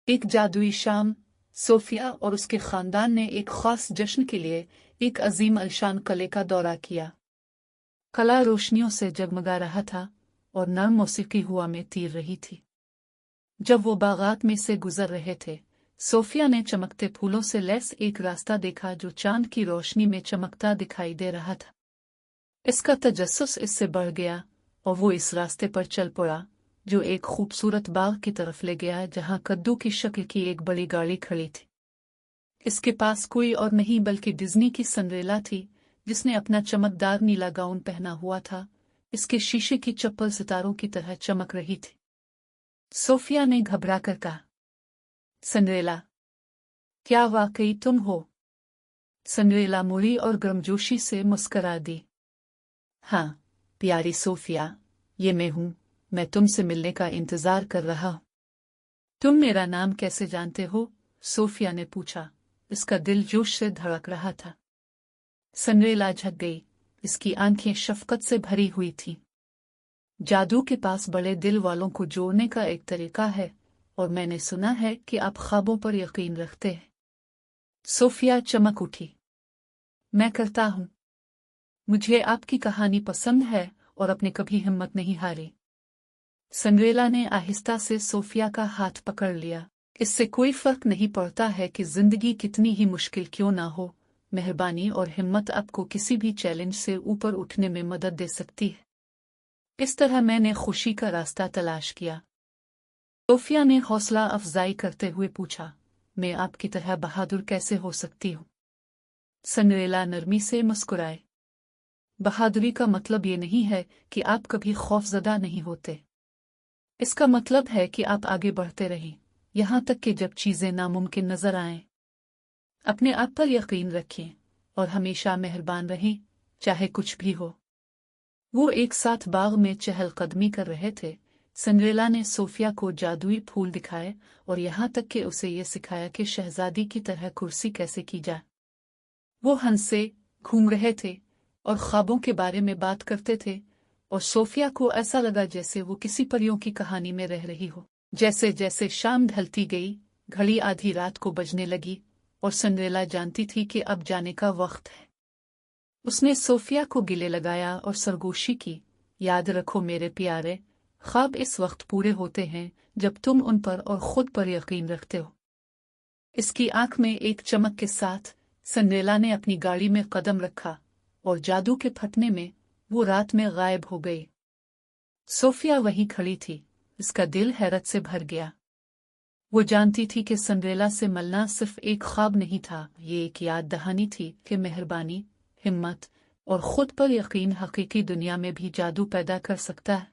एक जादुई शाम, सोफिया और उसके खानदान ने एक खास जश्न के लिए एक अजीम अलशान किले का दौरा किया। किला रोशनियों से जगमगा रहा था और नर्म मौसीकी हवा में तीर रही थी। जब वो बागात में से गुजर रहे थे, सोफिया ने चमकते फूलों से लैस एक रास्ता देखा जो चांद की रोशनी में चमकता दिखाई दे रहा था। इसका तजस्सुस इससे बढ़ गया और वो इस रास्ते पर चल पड़ा जो एक खूबसूरत बाग की तरफ ले गया जहां कद्दू की शक्ल की एक बड़ी गाड़ी खड़ी थी। इसके पास कोई और नहीं बल्कि डिज्नी की सिंड्रेला थी, जिसने अपना चमकदार नीला गाउन पहना हुआ था। इसके शीशे की चप्पल सितारों की तरह चमक रही थी। सोफिया ने घबरा कर कहा, सिंड्रेला, क्या वाकई तुम हो? सिंड्रेला मुड़ी और गर्मजोशी से मुस्करा दी। हाँ प्यारी सोफिया, ये मैं हूँ। मैं तुमसे मिलने का इंतजार कर रहा हूँ। तुम मेरा नाम कैसे जानते हो? सोफिया ने पूछा। इसका दिल जोश से धड़क रहा था। सिंड्रेला झक गई। इसकी आंखें शफकत से भरी हुई थीं। जादू के पास बड़े दिल वालों को जोड़ने का एक तरीका है और मैंने सुना है कि आप ख्वाबों पर यकीन रखते हैं। सोफिया चमक उठी। मैं करता हूँ। मुझे आपकी कहानी पसंद है और अपने कभी हिम्मत नहीं हारी। सिंड्रेला ने आहिस्ता से सोफिया का हाथ पकड़ लिया। इससे कोई फर्क नहीं पड़ता है कि जिंदगी कितनी ही मुश्किल क्यों ना हो, मेहरबानी और हिम्मत आपको किसी भी चैलेंज से ऊपर उठने में मदद दे सकती है। इस तरह मैंने खुशी का रास्ता तलाश किया। सोफिया ने हौसला अफजाई करते हुए पूछा, मैं आपकी तरह बहादुर कैसे हो सकती हूँ? सिंड्रेला नरमी से मुस्कुराए। बहादुरी का मतलब ये नहीं है कि आप कभी खौफजदा नहीं होते। इसका मतलब है कि आप आगे बढ़ते रहें, यहां तक कि जब चीजें नामुमकिन नजर आएं। अपने आप पर यकीन रखें और हमेशा मेहरबान रहें, चाहे कुछ भी हो। वो एक साथ बाग में चहलकदमी कर रहे थे। सिंड्रेला ने सोफिया को जादुई फूल दिखाए और यहाँ तक कि उसे ये सिखाया कि शहजादी की तरह कुर्सी कैसे की जाए। वो हंसे, घूम रहे थे और ख्वाबों के बारे में बात करते थे और सोफिया को ऐसा लगा जैसे वो किसी परियों की कहानी में रह रही हो। जैसे जैसे शाम ढलती गई, घड़ी आधी रात को बजने लगी और सिंड्रेला जानती थी कि अब जाने का वक्त है। उसने सोफिया को गले लगाया और सरगोशी की। याद रखो मेरे प्यारे, ख्वाब इस वक्त पूरे होते हैं जब तुम उन पर और खुद पर यकीन रखते हो। इसकी आंख में एक चमक के साथ सिंड्रेला ने अपनी गाड़ी में कदम रखा और जादू के फटने में वो रात में गायब हो गई। सोफिया वहीं खड़ी थी। इसका दिल हैरत से भर गया। वो जानती थी कि सिंड्रेला से मिलना सिर्फ एक ख्वाब नहीं था, ये एक याद दहानी थी कि मेहरबानी, हिम्मत और खुद पर यकीन हकीकी दुनिया में भी जादू पैदा कर सकता है।